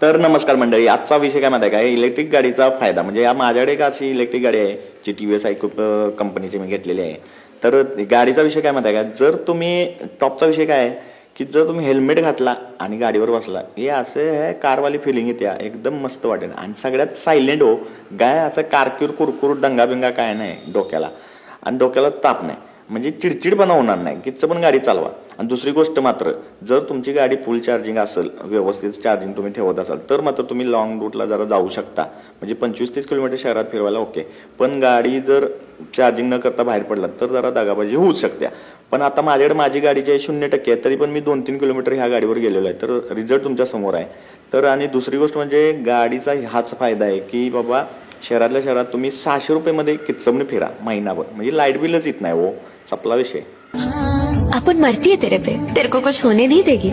तर नमस्कार मंडळी, आजचा विषय काय माहिती आहे का? इलेक्ट्रिक गाडीचा फायदा. म्हणजे या माझ्याकडे एक अशी इलेक्ट्रिक गाडी आहे जी TVS iQube कंपनीची मी घेतलेली आहे. तर गाडीचा विषय काय माहिती आहे का? जर तुम्ही टॉपचा विषय काय आहे की जर तुम्ही हेल्मेट घातला आणि गाडीवर बसला, हे असं हे कारवाली फिलिंग येते, एकदम मस्त वाटेल. आणि सगळ्यात सायलेंट हो, काय असं कारकीर कुरकुर दंगाबिंगा काय नाही डोक्याला, आणि डोक्याला ताप नाही, म्हणजे चिडचिडपणा होणार नाही, किच्च पण गाडी चालवा. आणि दुसरी गोष्ट मात्र, जर तुमची गाडी फुल चार्जिंग असेल, व्यवस्थित चार्जिंग तुम्ही ठेवत असाल, तर मात्र तुम्ही लॉंग रूटला जरा जाऊ शकता. म्हणजे 25-30 किलोमीटर शहरात फिरवायला ओके. पण गाडी जर चार्जिंग न करता बाहेर पडला तर जरा दगाबाजी होऊ शकते. पण आता माझ्याकडे माझी गाडी जी आहे 0% आहे, तरी पण मी 2-3 किलोमीटर ह्या गाडीवर गेलेलो आहे. तर रिझल्ट तुमच्या समोर आहे. तर आणि दुसरी गोष्ट म्हणजे गाडीचा हाच फायदा आहे की बाबा शहरातल्या शहरात तुम्ही 600 रुपये किच्चमने फिरा महिनाभर, म्हणजे लाईट बिलच येत नाही हो, संपला विषय. अपन मरती है तेरे पे, तेरे को कुछ होने नहीं देगी.